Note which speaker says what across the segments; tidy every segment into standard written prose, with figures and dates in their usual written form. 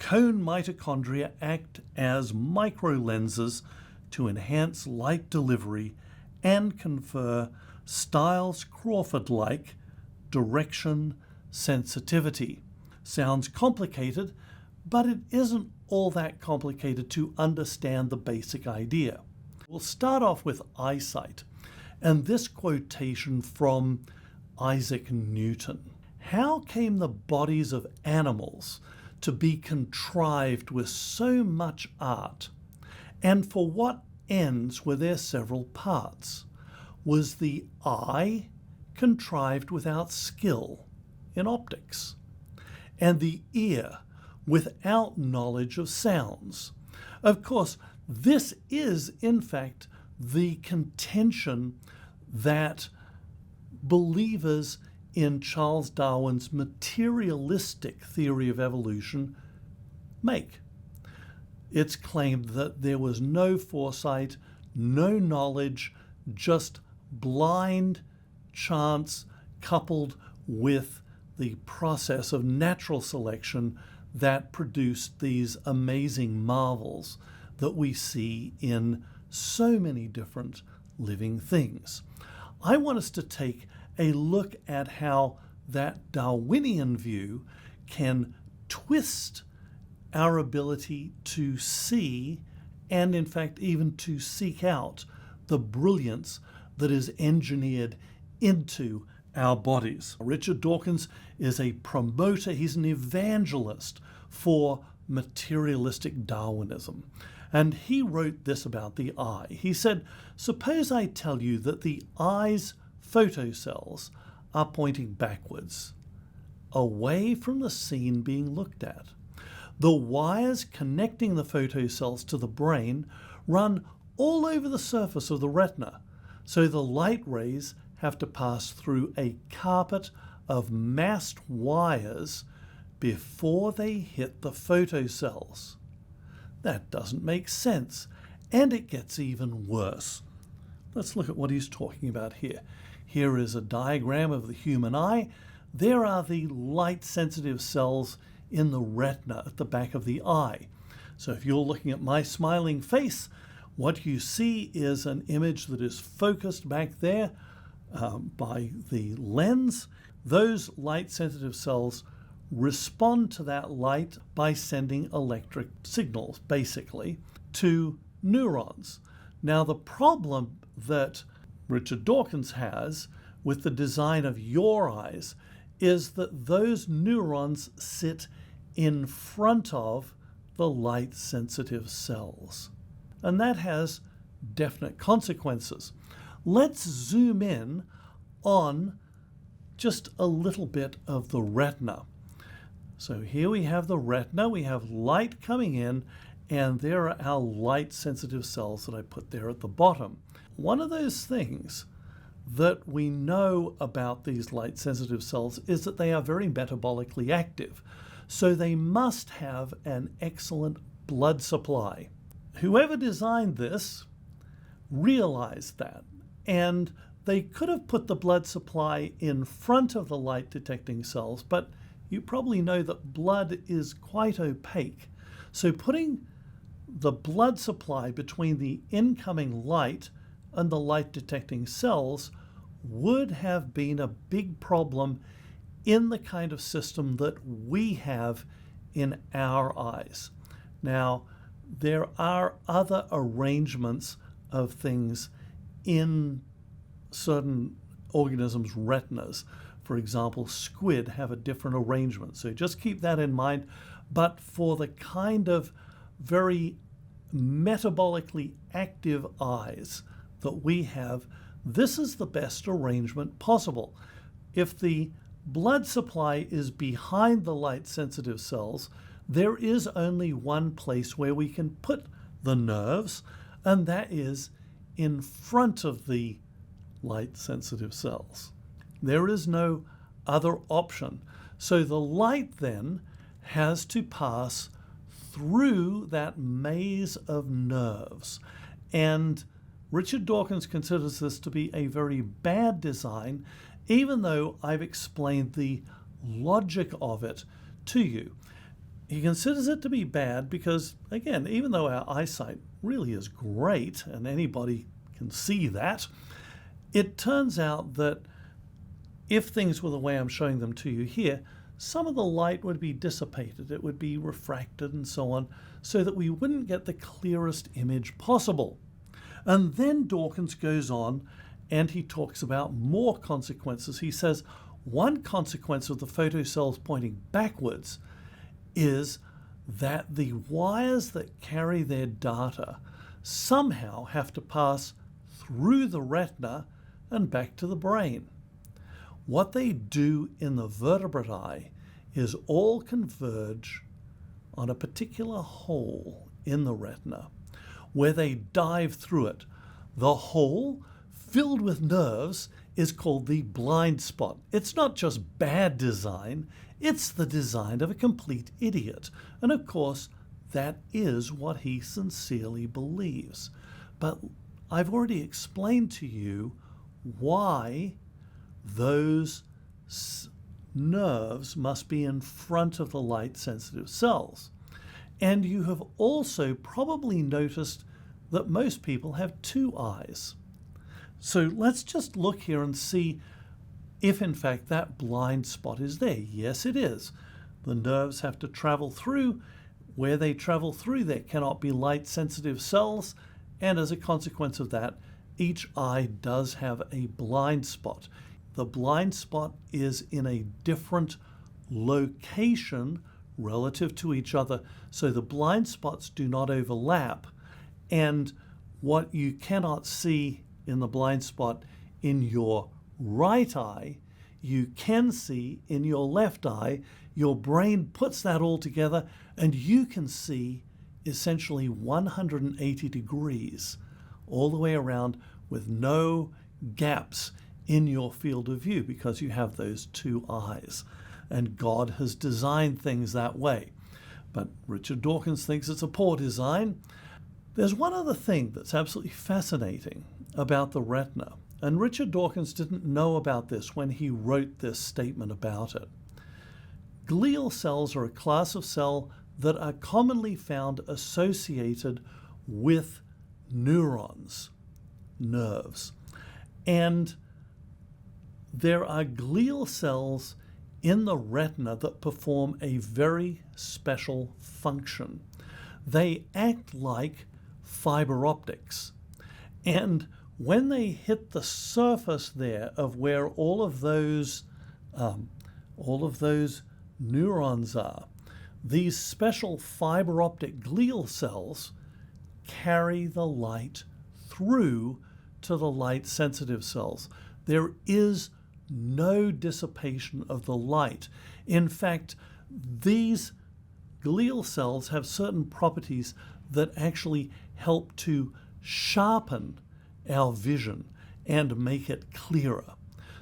Speaker 1: Cone mitochondria act as microlenses to enhance light delivery and confer Stiles-Crawford-like direction sensitivity. Sounds complicated, but it isn't all that complicated to understand the basic idea. We'll start off with eyesight, and this quotation from Isaac Newton. How came the bodies of animals to be contrived with so much art? And for what ends were their several parts? Was the eye contrived without skill in optics, and the ear without knowledge of sounds? Of course, this is in fact the contention that believers in Charles Darwin's materialistic theory of evolution make. It's claimed that there was no foresight, no knowledge, just blind chance coupled with the process of natural selection that produced these amazing marvels that we see in so many different living things. I want us to take a look at how that Darwinian view can twist our ability to see and, in fact, even to seek out the brilliance that is engineered into our bodies. Richard Dawkins is a promoter, he's an evangelist for materialistic Darwinism. And he wrote this about the eye. He said, "Suppose I tell you that the eye's photocells are pointing backwards, away from the scene being looked at. The wires connecting the photocells to the brain run all over the surface of the retina, so the light rays have to pass through a carpet of massed wires before they hit the photocells. That doesn't make sense, and it gets even worse." Let's look at what he's talking about here. Here is a diagram of the human eye. There are the light-sensitive cells in the retina at the back of the eye. So if you're looking at my smiling face, what you see is an image that is focused back there by the lens. Those light-sensitive cells respond to that light by sending electric signals, basically, to neurons. Now, the problem that Richard Dawkins has with the design of your eyes is that those neurons sit in front of the light-sensitive cells. And that has definite consequences. Let's zoom in on just a little bit of the retina. So here we have the retina, we have light coming in, and there are our light-sensitive cells that I put there at the bottom. One of those things that we know about these light-sensitive cells is that they are very metabolically active, so they must have an excellent blood supply. Whoever designed this realized that, and they could have put the blood supply in front of the light-detecting cells, but you probably know that blood is quite opaque. So putting the blood supply between the incoming light and the light-detecting cells would have been a big problem in the kind of system that we have in our eyes. Now, there are other arrangements of things in certain organisms' retinas. For example, squid have a different arrangement, so just keep that in mind. But for the kind of very metabolically active eyes that we have, this is the best arrangement possible. If the blood supply is behind the light-sensitive cells, there is only one place where we can put the nerves, and that is in front of the light-sensitive cells. There is no other option. So the light then has to pass through that maze of nerves. And Richard Dawkins considers this to be a very bad design, even though I've explained the logic of it to you. He considers it to be bad because, again, even though our eyesight really is great, and anybody can see that, it turns out that if things were the way I'm showing them to you here, some of the light would be dissipated, it would be refracted and so on, so that we wouldn't get the clearest image possible. And then Dawkins goes on and he talks about more consequences. He says one consequence of the photocells pointing backwards is that the wires that carry their data somehow have to pass through the retina and back to the brain. What they do in the vertebrate eye is all converge on a particular hole in the retina where they dive through it. The hole, filled with nerves, is called the blind spot. It's not just bad design, it's the design of a complete idiot. And of course, that is what he sincerely believes. But I've already explained to you why those nerves must be in front of the light-sensitive cells. And you have also probably noticed that most people have two eyes. So let's just look here and see if in fact that blind spot is there. Yes, it is. The nerves have to travel through. Where they travel through, there cannot be light-sensitive cells, and as a consequence of that, each eye does have a blind spot. The blind spot is in a different location relative to each other, so the blind spots do not overlap, and what you cannot see in the blind spot in your right eye, you can see in your left eye. Your brain puts that all together and you can see essentially 180 degrees all the way around with no gaps in your field of view because you have those two eyes. And God has designed things that way. But Richard Dawkins thinks it's a poor design. There's one other thing that's absolutely fascinating about the retina, and Richard Dawkins didn't know about this when he wrote this statement about it. Glial cells are a class of cell that are commonly found associated with neurons, nerves. And there are glial cells in the retina that perform a very special function. They act like fiber optics. And when they hit the surface there of where all of those neurons are, these special fiber optic glial cells carry the light through to the light sensitive cells. There is no dissipation of the light. In fact, these glial cells have certain properties that actually help to sharpen our vision and make it clearer.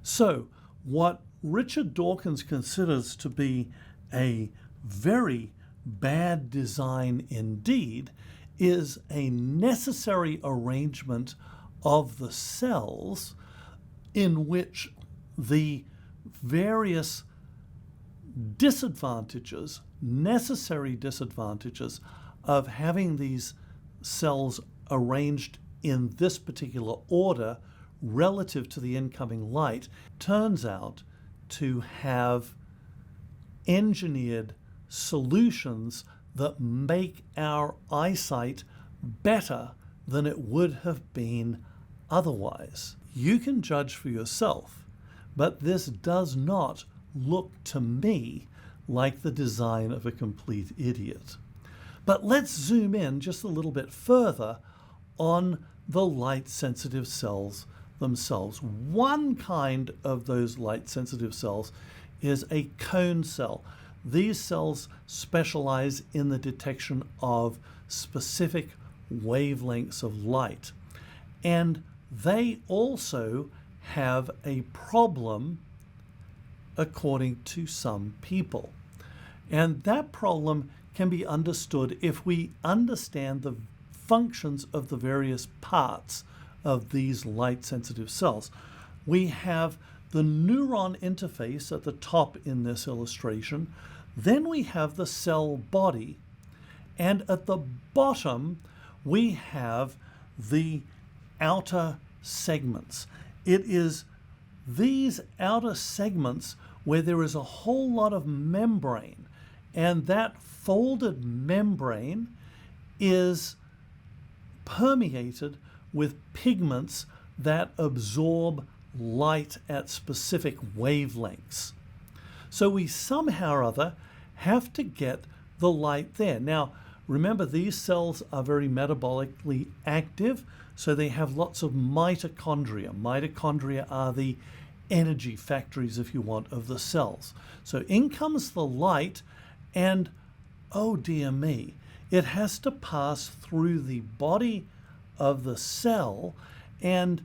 Speaker 1: So what Richard Dawkins considers to be a very bad design indeed is a necessary arrangement of the cells in which the various disadvantages, necessary disadvantages of having these cells arranged in this particular order relative to the incoming light turns out to have engineered solutions that make our eyesight better than it would have been otherwise. You can judge for yourself, but this does not look to me like the design of a complete idiot. But let's zoom in just a little bit further on the light-sensitive cells themselves. One kind of those light-sensitive cells is a cone cell. These cells specialize in the detection of specific wavelengths of light. And they also have a problem according to some people. And that problem can be understood if we understand the functions of the various parts of these light-sensitive cells. We have the neuron interface at the top in this illustration Then we have the cell body, and at the bottom we have the outer segments. It is these outer segments where there is a whole lot of membrane, and that folded membrane is permeated with pigments that absorb light at specific wavelengths. So we somehow or other have to get the light there. Now, remember, these cells are very metabolically active, so they have lots of mitochondria. Mitochondria are the energy factories, if you want, of the cells. So in comes the light, and oh dear me, it has to pass through the body of the cell, and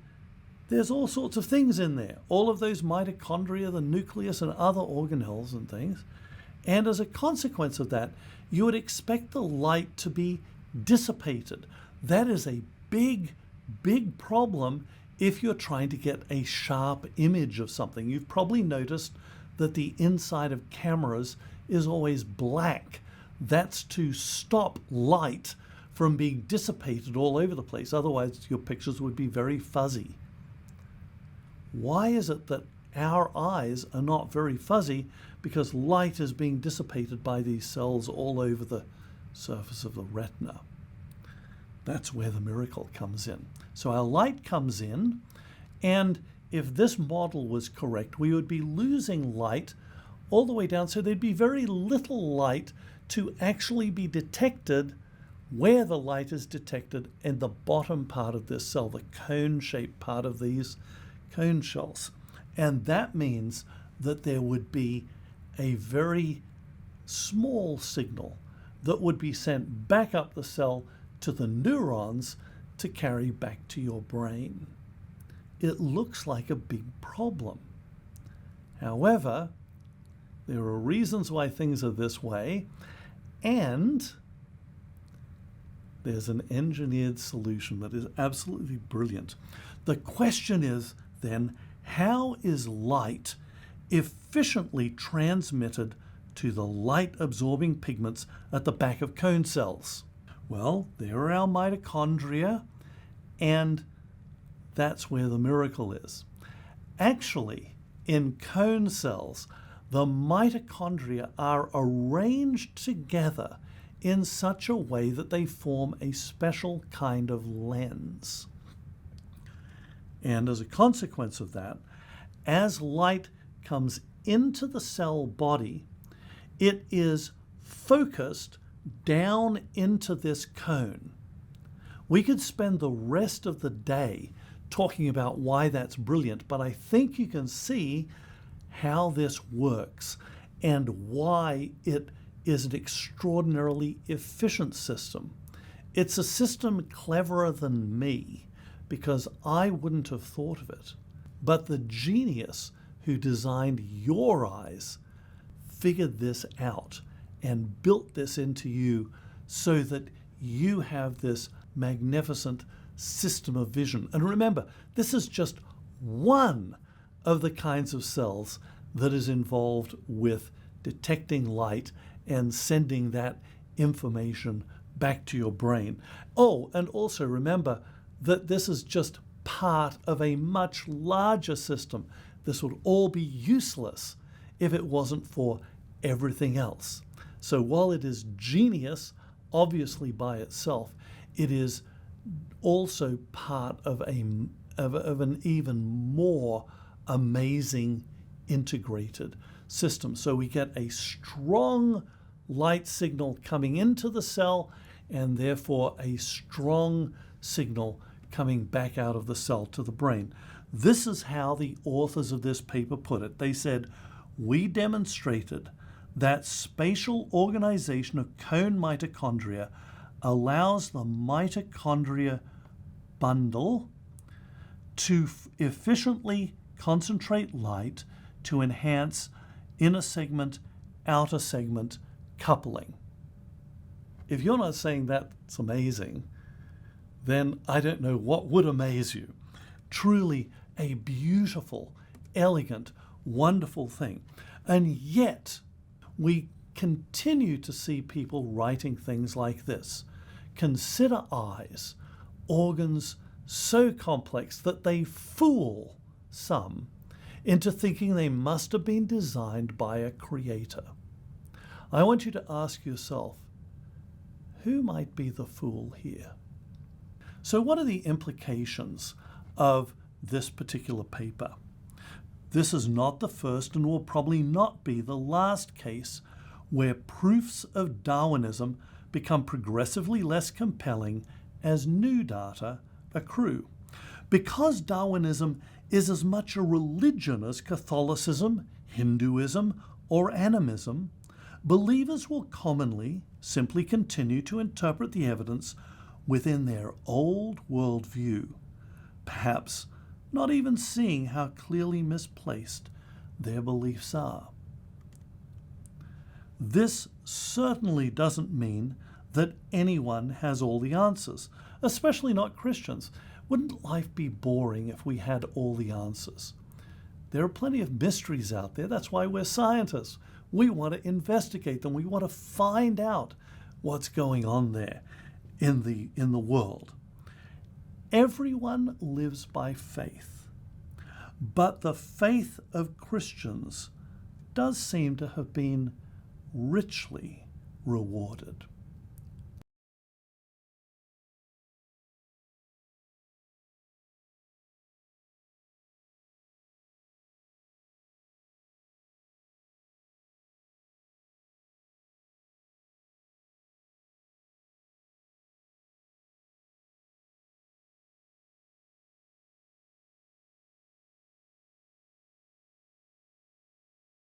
Speaker 1: there's all sorts of things in there. All of those mitochondria, the nucleus, and other organelles and things. And as a consequence of that, you would expect the light to be dissipated. That is a big, big problem if you're trying to get a sharp image of something. You've probably noticed that the inside of cameras is always black. That's to stop light from being dissipated all over the place. Otherwise, your pictures would be very fuzzy. Why is it that our eyes are not very fuzzy? Because light is being dissipated by these cells all over the surface of the retina. That's where the miracle comes in. So our light comes in, and if this model was correct, we would be losing light all the way down, so there'd be very little light to actually be detected where the light is detected in the bottom part of this cell, the cone-shaped part of these cone shells. And that means that there would be a very small signal that would be sent back up the cell to the neurons to carry back to your brain. It looks like a big problem. However, there are reasons why things are this way, and there's an engineered solution that is absolutely brilliant. The question is then, how is light efficiently transmitted to the light-absorbing pigments at the back of cone cells? Well, there are our mitochondria, and that's where the miracle is. Actually, in cone cells, the mitochondria are arranged together in such a way that they form a special kind of lens. And as a consequence of that, as light comes into the cell body, it is focused down into this cone. We could spend the rest of the day talking about why that's brilliant, but I think you can see how this works and why it is an extraordinarily efficient system. It's a system cleverer than me, because I wouldn't have thought of it. But the genius who designed your eyes figured this out and built this into you so that you have this magnificent system of vision. And remember, this is just one of the kinds of cells that is involved with detecting light and sending that information back to your brain. Oh, and also remember that this is just part of a much larger system. This would all be useless if it wasn't for everything else. So while it is genius, obviously by itself, it is also part of an even more amazing integrated system. So we get a strong light signal coming into the cell, and therefore a strong signal coming back out of the cell to the brain. This is how the authors of this paper put it. They said, we demonstrated that spatial organization of cone mitochondria allows the mitochondria bundle to efficiently concentrate light to enhance inner segment, outer segment coupling. If you're not saying that's amazing, then I don't know what would amaze you. Truly a beautiful, elegant, wonderful thing. And yet we continue to see people writing things like this. Consider eyes, organs so complex that they fool some into thinking they must have been designed by a creator. I want you to ask yourself, who might be the fool here? So what are the implications of this particular paper? This is not the first and will probably not be the last case where proofs of Darwinism become progressively less compelling as new data accrue. Because Darwinism is as much a religion as Catholicism, Hinduism, or animism, believers will commonly simply continue to interpret the evidence within their old worldview, perhaps not even seeing how clearly misplaced their beliefs are. This certainly doesn't mean that anyone has all the answers, especially not Christians. Wouldn't life be boring if we had all the answers? There are plenty of mysteries out there. That's why we're scientists. We want to investigate them. We want to find out what's going on there in the world. Everyone lives by faith, but the faith of Christians does seem to have been richly rewarded.